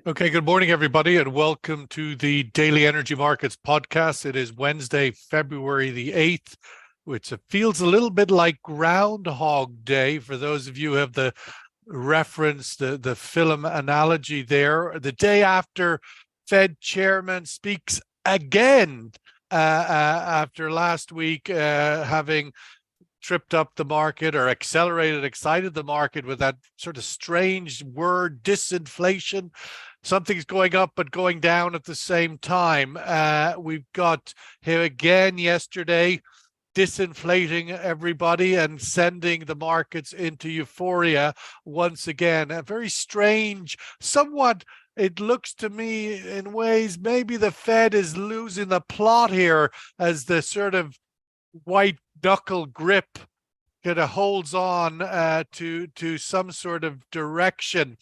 Okay, good morning, everybody, and welcome to the Daily Energy Markets podcast. It is Wednesday, February the 8th, which feels a little bit like Groundhog Day for those of you who have the reference, the film analogy there. The day after Fed chairman speaks again after last week having tripped up the market or excited the market with that sort of strange word, disinflation. Something's going up but going down at the same time. We've got here again yesterday, disinflating everybody and sending the markets into euphoria once again. A very strange, somewhat, it looks to me in ways maybe the Fed is losing the plot here as the sort of white knuckle grip kind of holds on to some sort of direction.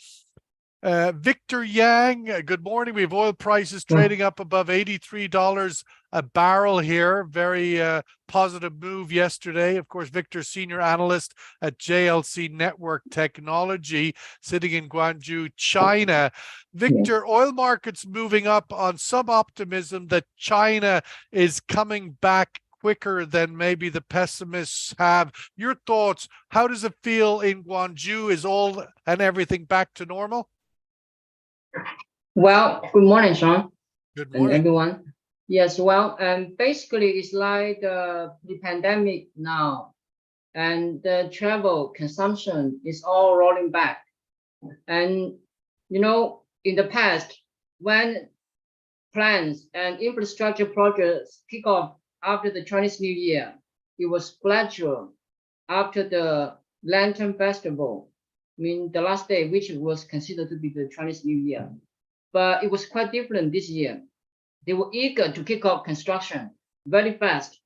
Victor Yang, good morning. We have oil prices trading up above $83 a barrel here. Very positive move yesterday. Of course, Victor, senior analyst at JLC Network Technology, sitting in Guangzhou, China. Victor, oil markets moving up on some optimism that China is coming back quicker than maybe the pessimists have. Your thoughts, how does it feel in Guangzhou? Is all and everything back to normal? Well, good morning, Sean. Good morning, everyone. Yes, well, basically it's like the pandemic now, and the travel consumption is all rolling back. And in the past, when plans and infrastructure projects kick off after the Chinese New Year, it was gradual. After the Lantern Festival, I mean, the last day, which was considered to be the Chinese New Year. But it was quite different this year. They were eager to kick off construction very fast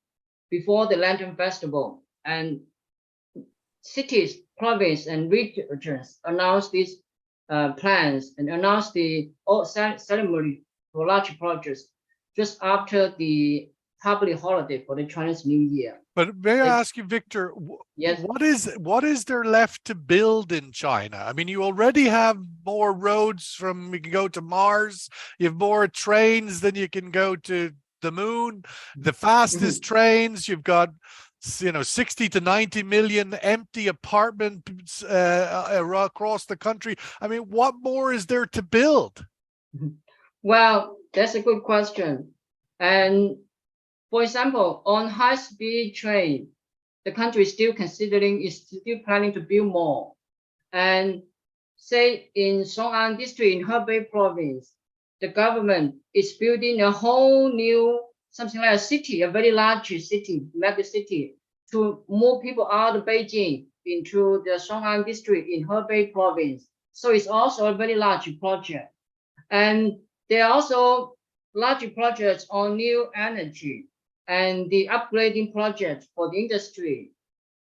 before the Lantern Festival. And cities, province, and regions announced these plans and announced the ceremony for large projects just after the public holiday for the Chinese New Year. But may I ask you, Victor, yes, what is there left to build in China? I mean, you already have more roads you can go to Mars. You have more trains than you can go to the moon. The fastest trains. You've got 60 to 90 million empty apartments across the country. I mean, what more is there to build? Well, that's a good question. And for example, on high-speed train, the country is still planning to build more. And say in Song'an district in Hebei province, the government is building a whole new, something like a city, a very large city, mega city, to move people out of Beijing into the Song'an district in Hebei province. So it's also a very large project. And there are also large projects on new energy and the upgrading project for the industry.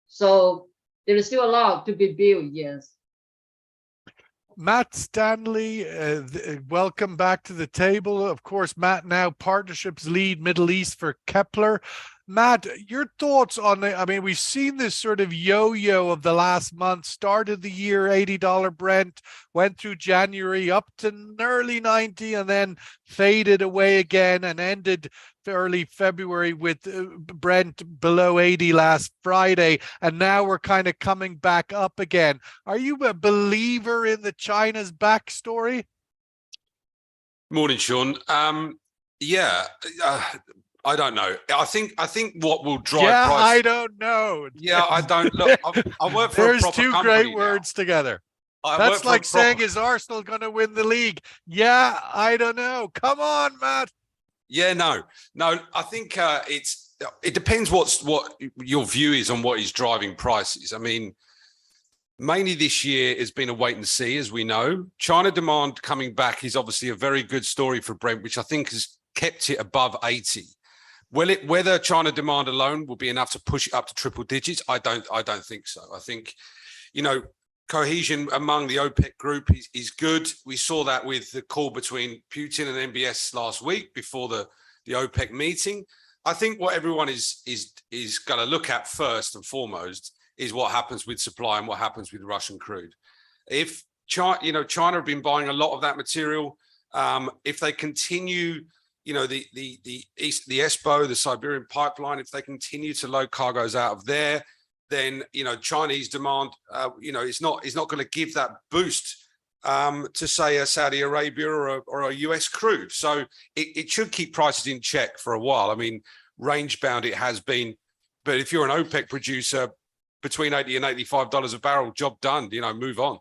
So there is still a lot to be built, yes. Matt Stanley, welcome back to the table. Of course, Matt now partnerships lead Middle East for Kepler. Matt, your thoughts on I mean, we've seen this sort of yo-yo of the last month. Started the year $80 Brent, went through January up to early 90 and then faded away again and ended early February with Brent below 80 last Friday. And now we're kind of coming back up again. Are you a believer in the China's backstory? Morning, Sean. I don't know. I think what will drive price. I don't know. Yeah, I don't look. I work for There's a proper two great words together. That's like saying, is Arsenal going to win the league? Yeah, I don't know. Come on, Matt. Yeah, no. I think it depends what your view is on what is driving prices. I mean, mainly this year has been a wait and see, as we know. China demand coming back is obviously a very good story for Brent, which I think has kept it above 80. Whether China demand alone will be enough to push it up to triple digits, I don't think so. I think, cohesion among the OPEC group is good. We saw that with the call between Putin and MBS last week before the OPEC meeting. I think what everyone is going to look at first and foremost is what happens with supply and what happens with Russian crude. If China have been buying a lot of that material. If they continue, the ESPO, the Siberian pipeline, if they continue to load cargoes out of there, then Chinese demand, is not going to give that boost to say a Saudi Arabia or a US crude. So it should keep prices in check for a while. I mean, range bound it has been, but if you're an OPEC producer, between $80 and $85 a barrel, job done, move on.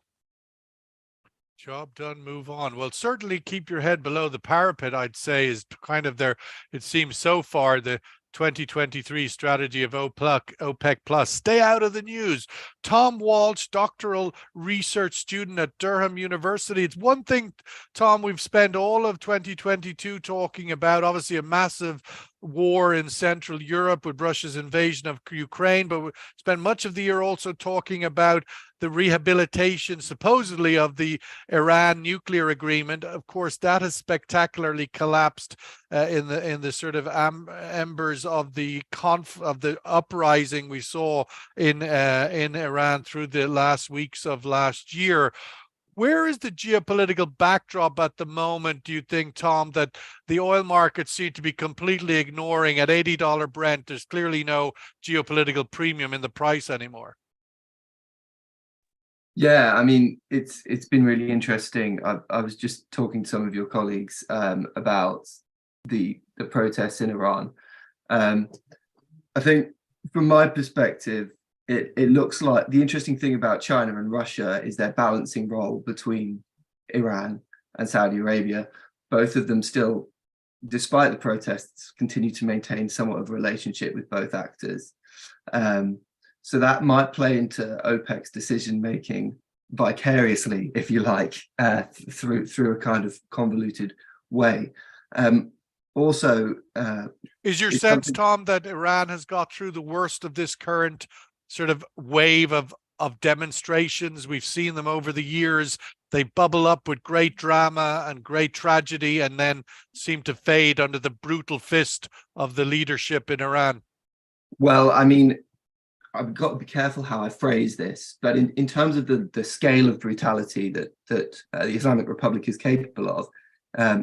Job done, move on. Well, certainly keep your head below the parapet, I'd say, is kind of it seems so far, the 2023 strategy of OPEC Plus. Stay out of the news. Tom Walsh, doctoral research student at Durham University. It's one thing, Tom, we've spent all of 2022 talking about, obviously a massive war in Central Europe with Russia's invasion of Ukraine, but we spent much of the year also talking about the rehabilitation, supposedly, of the Iran nuclear agreement. Of course, that has spectacularly collapsed in the sort of embers of the uprising we saw in Iran through the last weeks of last year. Where is the geopolitical backdrop at the moment, do you think, Tom, that the oil markets seem to be completely ignoring? At $80 Brent, there's clearly no geopolitical premium in the price anymore. Yeah, I mean, it's been really interesting. I was just talking to some of your colleagues about the protests in Iran. I think from my perspective, it looks like the interesting thing about China and Russia is their balancing role between Iran and Saudi Arabia. Both of them still, despite the protests, continue to maintain somewhat of a relationship with both actors. So that might play into OPEC's decision-making vicariously, if you like, through a kind of convoluted way. Also, is your sense, Tom, that Iran has got through the worst of this current sort of wave of demonstrations? We've seen them over the years. They bubble up with great drama and great tragedy and then seem to fade under the brutal fist of the leadership in Iran. Well, I mean, I've got to be careful how I phrase this, but in terms of the scale of brutality that the Islamic Republic is capable of,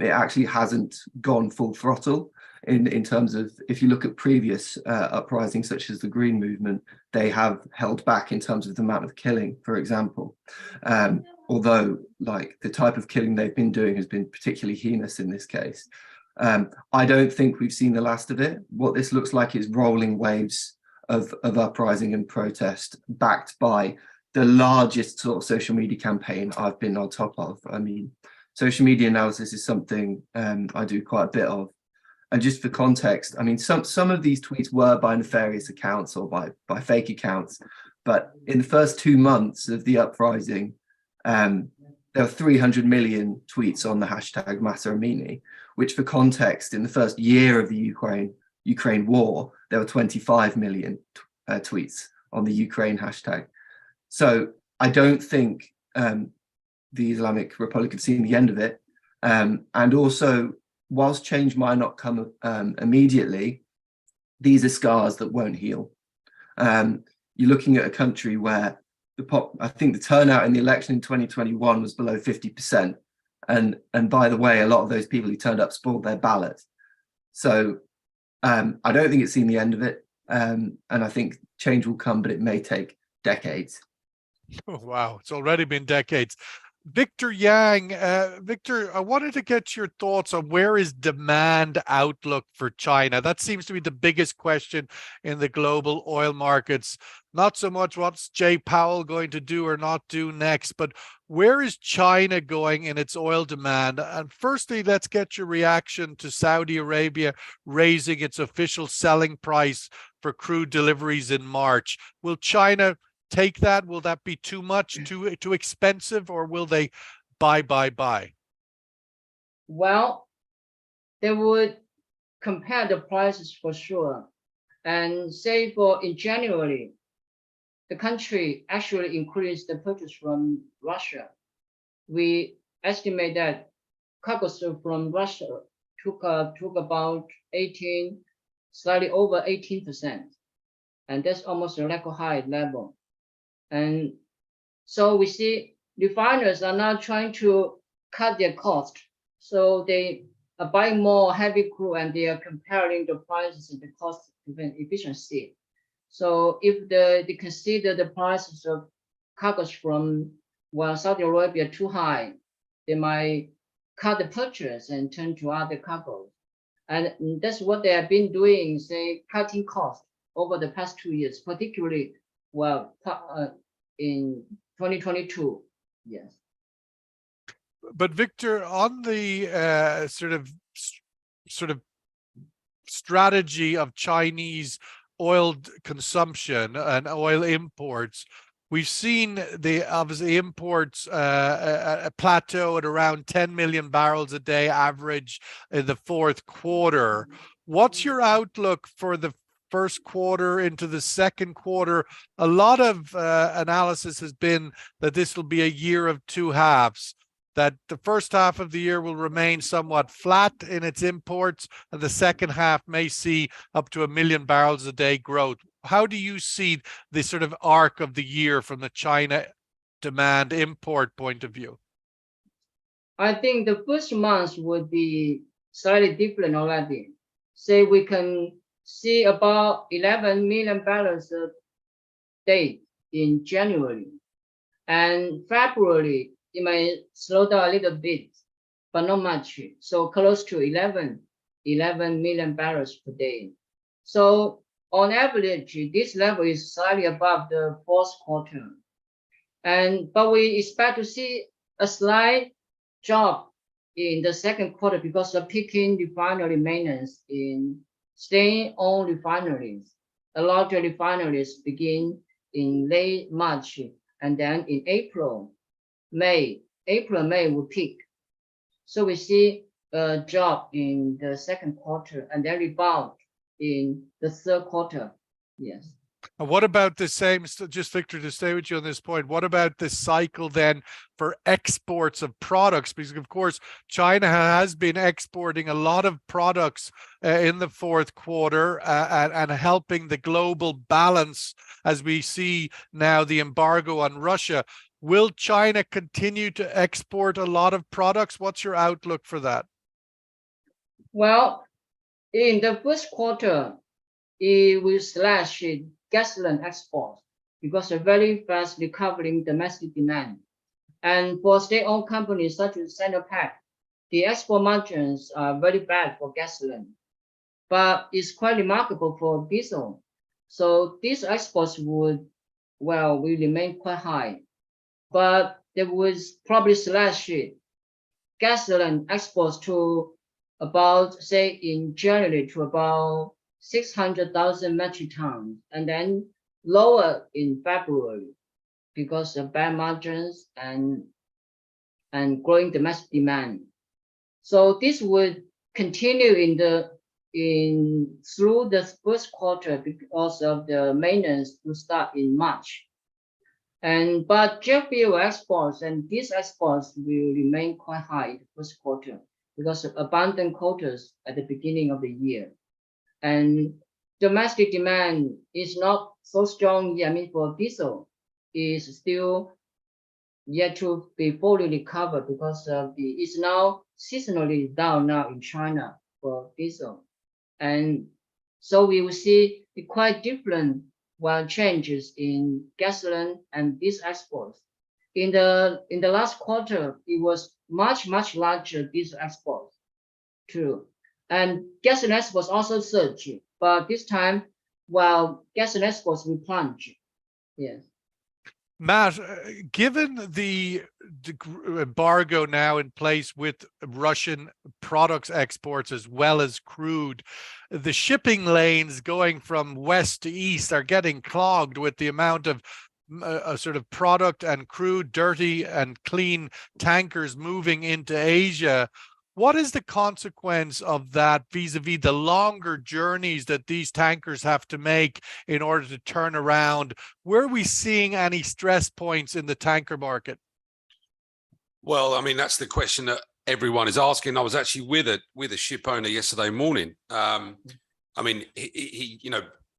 it actually hasn't gone full throttle. In terms of, if you look at previous uprisings such as the Green Movement, they have held back in terms of the amount of killing, for example. Although, like, the type of killing they've been doing has been particularly heinous in this case. I don't think we've seen the last of it. What this looks like is rolling waves of uprising and protest, backed by the largest sort of social media campaign I've been on top of. I mean, social media analysis is something I do quite a bit of. And just for context, I mean, some of these tweets were by nefarious accounts or by fake accounts, but in the first 2 months of the uprising, there were 300 million tweets on the hashtag Mahsa Amini, which, for context, in the first year of the Ukraine war, there were 25 million tweets on the Ukraine hashtag. So I don't think the Islamic Republic have seen the end of it. And also, whilst change might not come immediately, these are scars that won't heal. You're looking at a country where I think the turnout in the election in 2021 was below 50%. And by the way, a lot of those people who turned up spoiled their ballot. So I don't think it's seen the end of it. And I think change will come, but it may take decades. Oh, wow. It's already been decades. Victor Yang, Victor, I wanted to get your thoughts on where is demand outlook for China. That seems to be the biggest question in the global oil markets. Not so much what's Jay Powell going to do or not do next, but where is China going in its oil demand? And firstly, let's get your reaction to Saudi Arabia raising its official selling price for crude deliveries in March. Will China take that? Will that be too much, too expensive, or will they buy? Well, they would compare the prices for sure. And say in January, the country actually increased the purchase from Russia. We estimate that cargoes from Russia took about slightly over 18%. And that's almost a record high level. And so we see refiners are now trying to cut their cost. So they are buying more heavy crude and they are comparing the prices and the cost efficiency. So if they consider the prices of cargoes from Saudi Arabia too high, they might cut the purchase and turn to other cargoes. And that's what they have been doing, say, cutting costs over the past 2 years, particularly in 2022. Yes. But Victor, on the sort of strategy of Chinese oil consumption and oil imports, we've seen the obviously imports a plateau at around 10 million barrels a day average in the fourth quarter. What's your outlook for the first quarter into the second quarter? A lot of analysis has been that this will be a year of two halves, that the first half of the year will remain somewhat flat in its imports, and the second half may see up to 1 million barrels a day growth. How do you see the sort of arc of the year from the China demand import point of view? I think the first month would be slightly different already. Say we can see about 11 million barrels a day in January, and February it may slow down a little bit, but not much. So close to 11 million barrels per day. So on average, this level is slightly above the fourth quarter. But we expect to see a slight drop in the second quarter because of peaking refinery maintenance in state-owned refineries. A lot of refineries begin in late March, and then in April, May will peak. So we see a drop in the second quarter and then rebound in the third quarter. Yes. And what about the same, just Victor, to stay with you on this point, what about this cycle then for exports of products? Because of course, China has been exporting a lot of products in the fourth quarter and helping the global balance as we see now the embargo on Russia. Will China continue to export a lot of products? What's your outlook for that? Well, in the first quarter, it will slash gasoline exports because of very fast recovering domestic demand. And for state-owned companies such as Sinopec, the export margins are very bad for gasoline, but it's quite remarkable for diesel. So these exports will remain quite high, but they would probably slash gasoline exports to about, say, in January to about 600,000 metric tons, and then lower in February because of bad margins and growing domestic demand. So this would continue through the first quarter because of the maintenance to start in March. But jet fuel exports and these exports will remain quite high in the first quarter because of abundant quotas at the beginning of the year. And domestic demand is not so strong yet. I mean, for diesel, is still yet to be fully recovered because of it's now seasonally down now in China for diesel. And so we will see quite different changes in gasoline and these exports. In the last quarter, it was much larger diesel exports too. And gasoline exports also surged, but this time, gasoline exports will plunge. Yes. Matt, given the embargo now in place with Russian products exports as well as crude, the shipping lanes going from west to east are getting clogged with the amount of sort of product and crude, dirty and clean tankers moving into Asia. What is the consequence of that vis-a-vis the longer journeys that these tankers have to make in order to turn around? Where are we seeing any stress points in the tanker market? Well, I mean, that's the question that everyone is asking. I was actually with a ship owner yesterday morning. I mean, he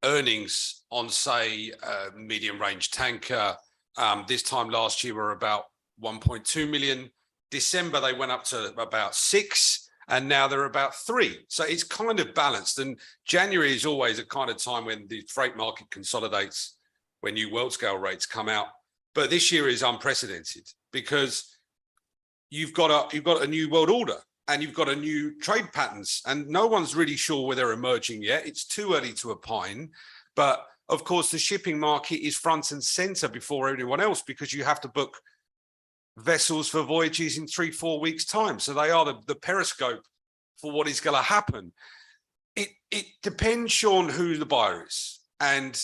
earnings on, say, medium range tanker this time last year were about 1.2 million. December, they went up to about 6, and now they're about 3. So it's kind of balanced. And January is always a kind of time when the freight market consolidates, when new world scale rates come out. But this year is unprecedented because you've got a new world order and you've got a new trade patterns, and no one's really sure where they're emerging yet. It's too early to opine, but of course the shipping market is front and center before anyone else, because you have to book vessels for voyages in 3-4 weeks time. So they are the periscope for what is going to happen. It depends, Sean, who the buyer is, and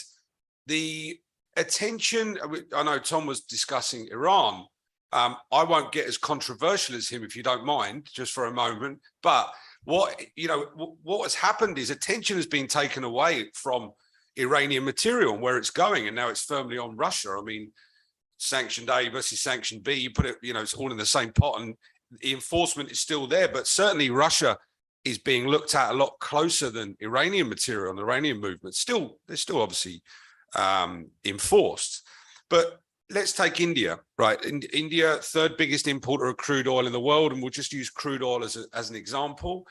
the attention. I know Tom was discussing Iran. I won't get as controversial as him, if you don't mind, just for a moment. But what has happened is attention has been taken away from Iranian material and where it's going, and now it's firmly on Russia. I mean, sanctioned A versus sanctioned B, you put it, it's all in the same pot, and the enforcement is still there. But certainly Russia is being looked at a lot closer than Iranian material and Iranian movement. They're still obviously enforced. But let's take India, right? India, third biggest importer of crude oil in the world, and we'll just use crude oil as an example.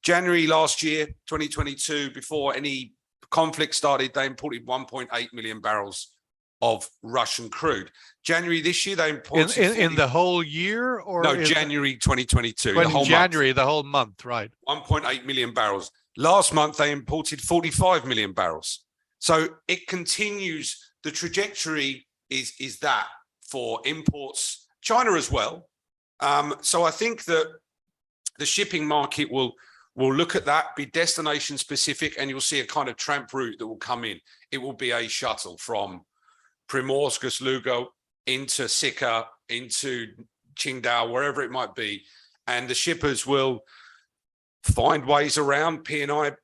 January last year, 2022, before any conflict started, they imported 1.8 million barrels of Russian crude. January this year, they imported in the whole year, or no, January 2022, the whole month, right? 1.8 million barrels. Last month, they imported 45 million barrels. So it continues. The trajectory is that for imports, China as well. So I think that the shipping market will look at that, be destination specific, and you'll see a kind of tramp route that will come in. It will be a shuttle from Primorsk, Lugo into Sikka, into Qingdao, wherever it might be. And the shippers will find ways around P&I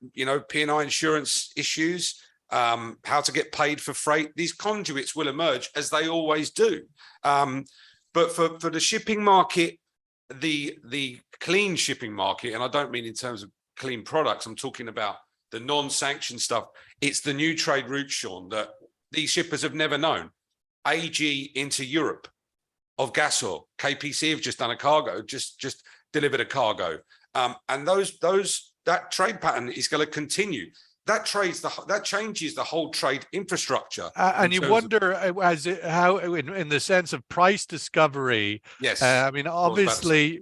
insurance issues, how to get paid for freight. These conduits will emerge, as they always do. But for the shipping market, the clean shipping market, and I don't mean in terms of clean products, I'm talking about the non-sanctioned stuff. It's the new trade route, Sean, that these shippers have never known. AG into Europe of gas oil. KPC have just done a cargo, just delivered a cargo. And that trade pattern is going to continue. That changes the whole trade infrastructure. And you wonder how, in the sense of price discovery. Yes. I mean, obviously,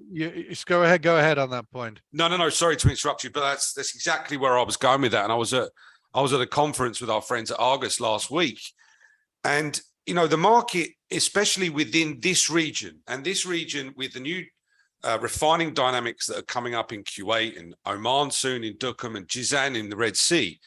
go ahead on that point. No. Sorry to interrupt you, but that's exactly where I was going with that. And I was at a conference with our friends at Argus last week, and the market, especially within this region, with the new refining dynamics that are coming up in Kuwait and Oman soon, in Duqm and Jizan in the Red Sea.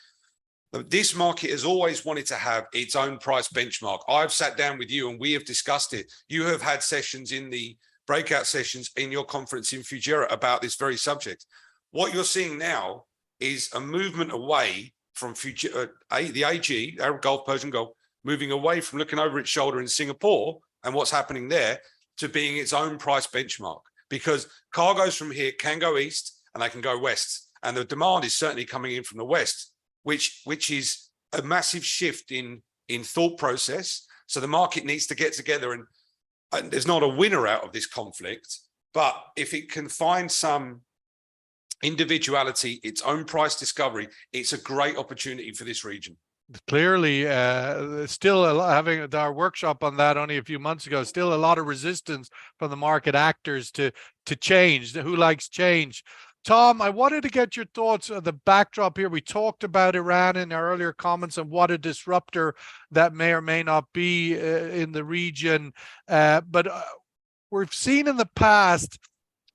This market has always wanted to have its own price benchmark. I've sat down with you and we have discussed it. You have had sessions in the breakout sessions in your conference in Fujairah about this very subject. What you're seeing now is a movement away from the AG, Arab Gulf, Persian Gulf, moving away from looking over its shoulder in Singapore and what's happening there to being its own price benchmark. Because cargoes from here can go east and they can go west. And the demand is certainly coming in from the west, which is a massive shift in thought process. So the market needs to get together, and there's not a winner out of this conflict. But if it can find some individuality, its own price discovery, it's a great opportunity for this region. Clearly, still having our workshop on that only a few months ago, still a lot of resistance from the market actors to change. Who likes change? Tom, I wanted to get your thoughts on the backdrop here. We talked about Iran in our earlier comments and what a disruptor that may or may not be in the region. But we've seen in the past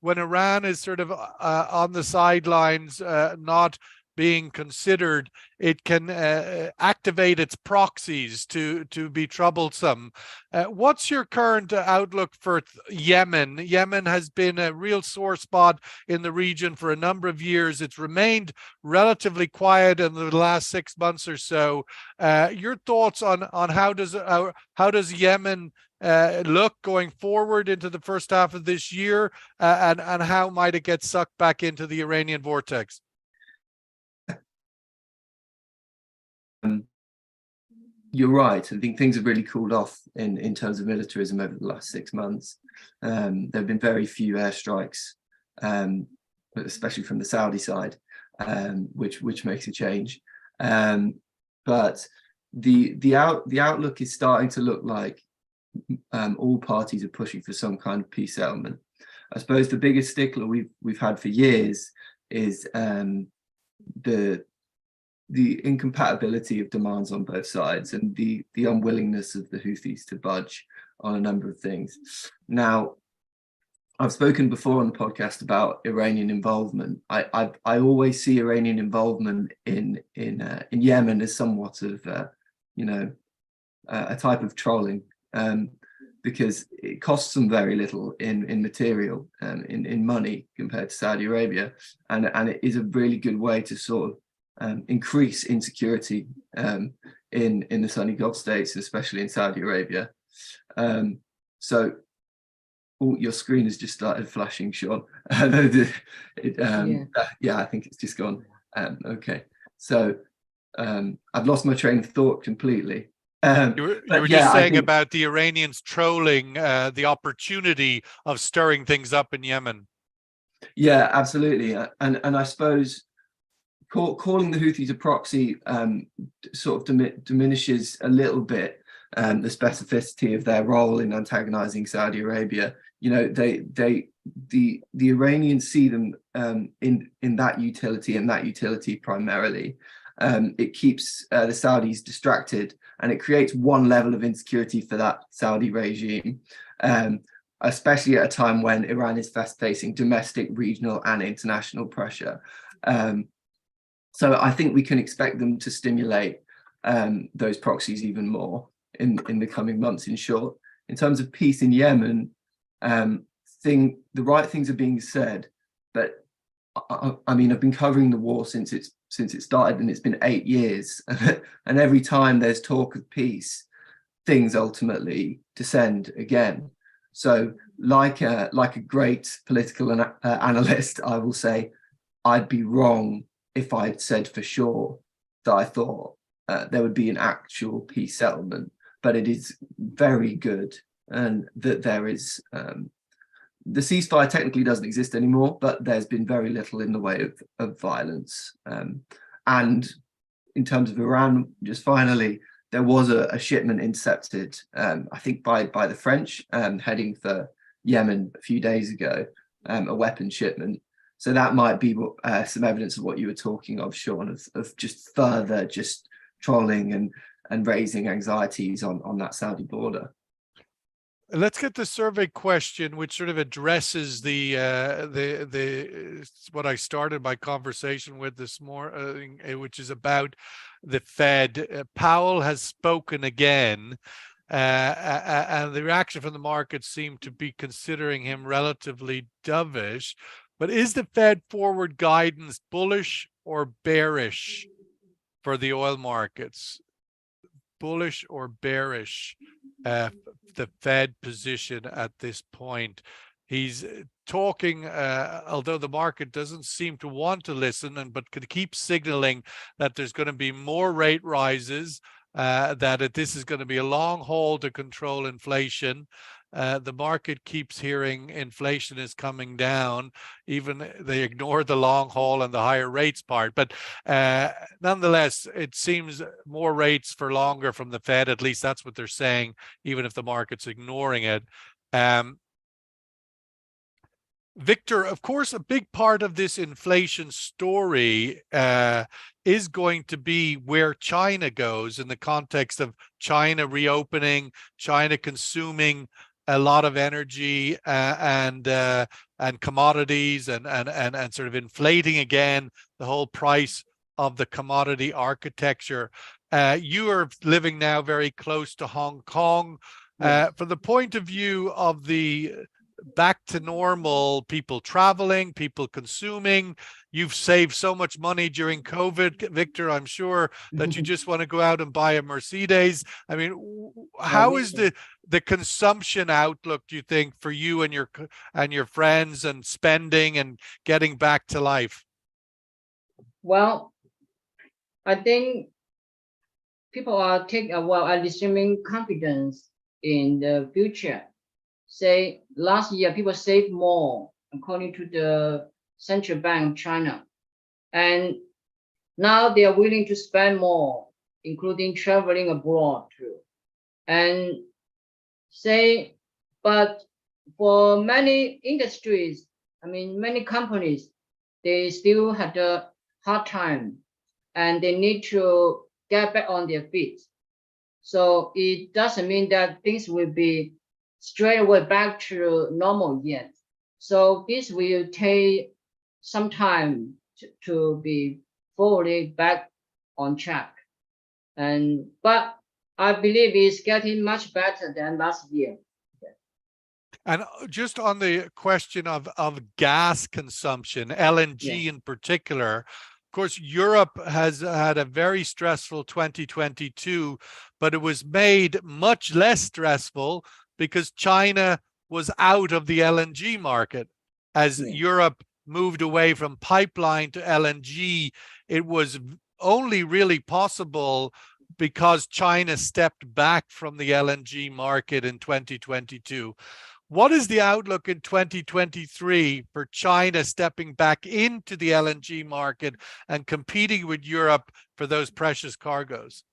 when Iran is sort of on the sidelines, not being considered, it can activate its proxies to be troublesome. What's your current outlook for Yemen? Yemen has been a real sore spot in the region for a number of years. It's remained relatively quiet in the last 6 months or so. Your thoughts on how does Yemen look going forward into the first half of this year, and how might it get sucked back into the Iranian vortex? you're right. I think things have really cooled off in terms of militarism over the last 6 months. There have been very few airstrikes, especially from the Saudi side, which makes a change. But the outlook is starting to look like all parties are pushing for some kind of peace settlement. I suppose the biggest stickler we've had for years is the incompatibility of demands on both sides and the unwillingness of the Houthis to budge on a number of things. Now, I've spoken before on the podcast about Iranian involvement. I always see Iranian involvement in Yemen as somewhat of a type of trolling, because it costs them very little in material and in money compared to Saudi Arabia, and it is a really good way to sort of increase insecurity in the Sunni Gulf states, especially in Saudi Arabia. So your screen has just started flashing, Sean. Yeah, I think it's just gone. Okay, so I've lost my train of thought completely. You were just saying about the Iranians trolling the opportunity of stirring things up in Yemen. Yeah, absolutely. And I suppose calling the Houthis a proxy sort of diminishes a little bit the specificity of their role in antagonizing Saudi Arabia. You know, the Iranians see them in that utility, and that utility primarily. It keeps the Saudis distracted, and it creates one level of insecurity for that Saudi regime, especially at a time when Iran is facing domestic, regional, and international pressure. So I think we can expect them to stimulate those proxies even more in the coming months. In short, in terms of peace in Yemen, the right things are being said, but I mean, I've been covering the war since it started, and it's been 8 years, and every time there's talk of peace, things ultimately descend again. So, like a great political analyst, I will say I'd be wrong if I'd said for sure that I thought there would be an actual peace settlement, but it is very good, and that there is the ceasefire technically doesn't exist anymore, but there's been very little in the way of violence. And in terms of Iran, just finally, there was a shipment intercepted, I think by the French, heading for Yemen a few days ago, a weapon shipment. So that might be some evidence of what you were talking of, Sean, of just further just trolling and raising anxieties on that Saudi border. Let's get the survey question, which sort of addresses the what I started my conversation with this morning, which is about the Fed. Powell has spoken again, and the reaction from the market seemed to be considering him relatively dovish. But is the Fed forward guidance bullish or bearish for the oil markets? Bullish or bearish? The Fed position at this point. He's talking, although the market doesn't seem to want to listen, but could keep signaling that there's going to be more rate rises, that this is going to be a long haul to control inflation. The market keeps hearing inflation is coming down, even they ignore the long haul and the higher rates part. But nonetheless, it seems more rates for longer from the Fed. At least that's what they're saying, even if the market's ignoring it. Victor, of course, a big part of this inflation story is going to be where China goes in the context of China reopening, China consuming a lot of energy and commodities and sort of inflating again the whole price of the commodity architecture. You are living now very close to Hong Kong. From the point of view of the back to normal, people traveling, people consuming, you've saved so much money during COVID, Victor, I'm sure that you just want to go out and buy a Mercedes. I mean, how is the consumption outlook, do you think, for you and your friends, and spending and getting back to life? Well, I think people are assuming confidence in the future. Say last year, people saved more, according to the Central Bank of China. And now they are willing to spend more, including traveling abroad too. And say, but for many industries, many companies, they still had a hard time and they need to get back on their feet. So it doesn't mean that things will be straight away back to normal yet. So this will take some time to be fully back on track. But I believe it's getting much better than last year. And just on the question of gas consumption, LNG in particular, of course, Europe has had a very stressful 2022, but it was made much less stressful because China was out of the LNG market. As Europe moved away from pipeline to LNG, it was only really possible because China stepped back from the LNG market in 2022. What is the outlook in 2023 for China stepping back into the LNG market and competing with Europe for those precious cargoes?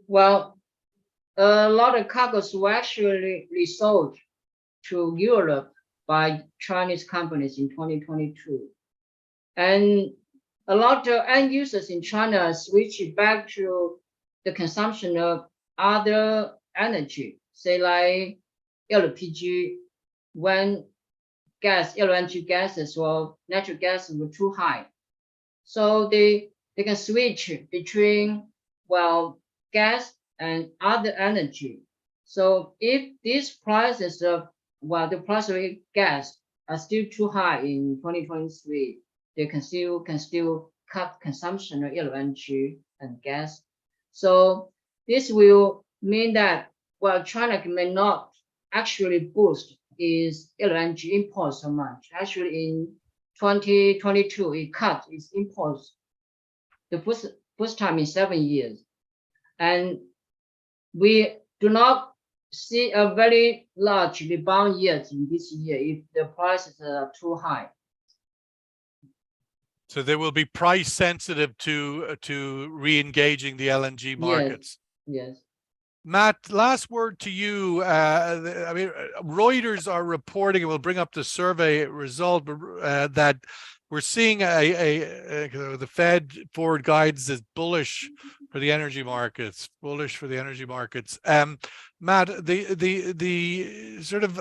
Well, a lot of cargoes were actually resold to Europe by Chinese companies in 2022. And a lot of end users in China switched back to the consumption of other energy, say like LPG, when LNG gases or natural gas were too high. So they can switch between, gas and other energy. So if these prices of, the price of gas are still too high in 2023, they can still cut consumption of LNG and gas. So this will mean that, China may not actually boost its LNG imports so much. Actually, in 2022, it cut its imports the first time in 7 years. And we do not see a very large rebound yet in this year if the prices are too high. So they will be price sensitive to re-engaging the LNG markets. Yes. Matt, last word to you. Reuters are reporting, and we'll bring up the survey result, that we're seeing the Fed forward guidance is bullish for the energy markets. Matt, the sort of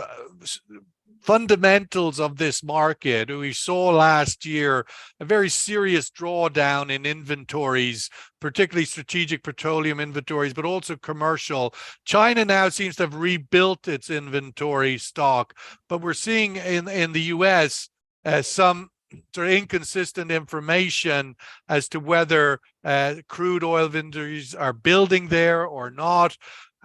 fundamentals of this market, we saw last year a very serious drawdown in inventories, particularly strategic petroleum inventories, but also commercial. China now seems to have rebuilt its inventory stock, but we're seeing in the US some sort of inconsistent information as to whether crude oil inventories are building there or not.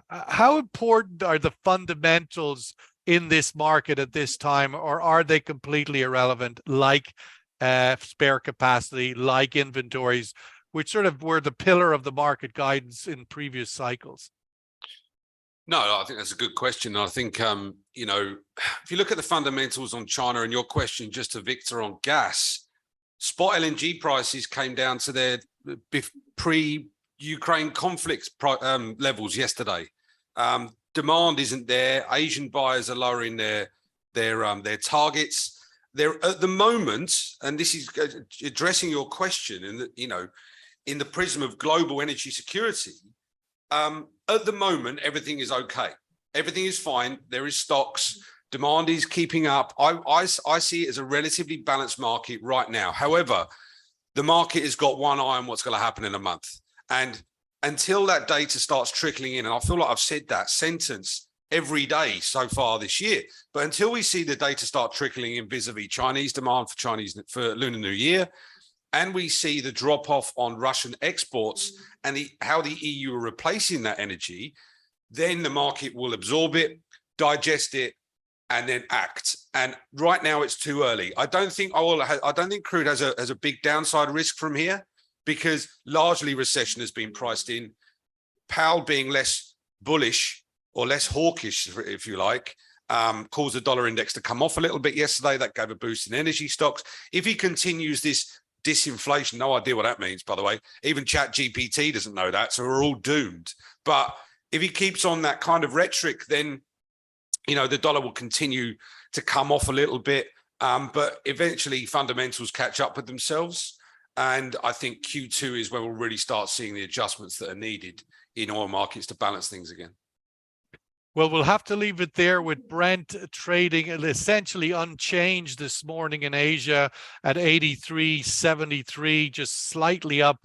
How important are the fundamentals in this market at this time, or are they completely irrelevant, like spare capacity, like inventories, which sort of were the pillar of the market guidance in previous cycles? No, I think that's a good question. I think, if you look at the fundamentals on China, and your question just to Victor on gas, spot LNG prices came down to their pre-Ukraine conflict levels yesterday. Demand isn't there. Asian buyers are lowering their targets. They're at the moment, and this is addressing your question, and in the prism of global energy security. At the moment, everything is okay. Everything is fine. There is stocks. Demand is keeping up. I see it as a relatively balanced market right now. However, the market has got one eye on what's going to happen in a month, and until that data starts trickling in, and I feel like I've said that sentence every day so far this year, but until we see the data start trickling in vis-a-vis Chinese demand for Lunar New Year, and we see the drop off on Russian exports and how the EU are replacing that energy, then the market will absorb it, digest it, and then act. And right now it's too early. I don't think crude has a big downside risk from here, because largely recession has been priced in. Powell being less bullish or less hawkish, if you like, caused the dollar index to come off a little bit yesterday. That gave a boost in energy stocks. If he continues this disinflation, no idea what that means, by the way. Even ChatGPT doesn't know that, so we're all doomed. But if he keeps on that kind of rhetoric, then, you know, the dollar will continue to come off a little bit. But eventually fundamentals catch up with themselves. And I think Q2 is where we'll really start seeing the adjustments that are needed in oil markets to balance things again. Well, we'll have to leave it there with Brent trading essentially unchanged this morning in Asia at 83.73, just slightly up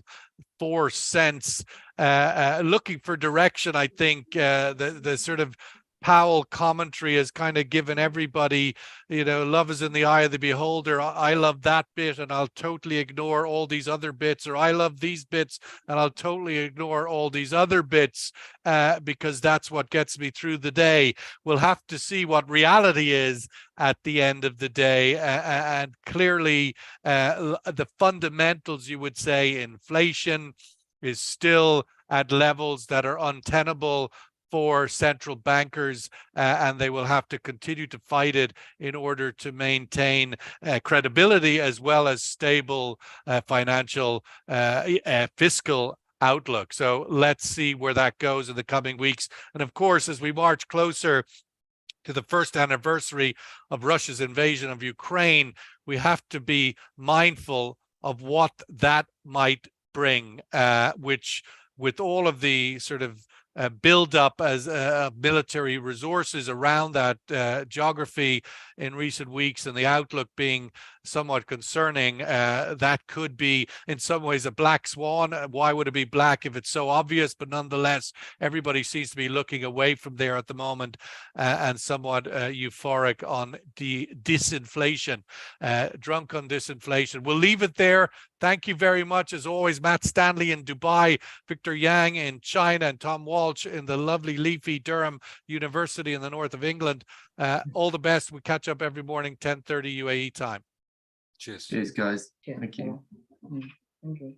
4 cents. Looking for direction, I think the sort of Powell commentary has kind of given everybody, you know, love is in the eye of the beholder. I love that bit and I'll totally ignore all these other bits, or I love these bits and I'll totally ignore all these other bits because that's what gets me through the day. We'll have to see what reality is at the end of the day. And clearly the fundamentals, you would say, inflation is still at levels that are untenable for central bankers, and they will have to continue to fight it in order to maintain credibility as well as stable financial fiscal outlook. So let's see where that goes in the coming weeks. And of course, as we march closer to the first anniversary of Russia's invasion of Ukraine, we have to be mindful of what that might bring, which with all of the sort of build up as military resources around that geography in recent weeks, and the outlook being somewhat concerning, that could be in some ways a black swan. Why would it be black if it's so obvious? But nonetheless, everybody seems to be looking away from there at the moment and somewhat euphoric on the disinflation, drunk on disinflation. We'll leave it there. Thank you very much, as always, Matt Stanley in Dubai, Victor Yang in China, and Tom Walsh in the lovely leafy Durham University in the north of England. All the best. We catch up every morning, 10:30 UAE time. Cheers. Cheers, guys. Yeah. Thank you. Thank you.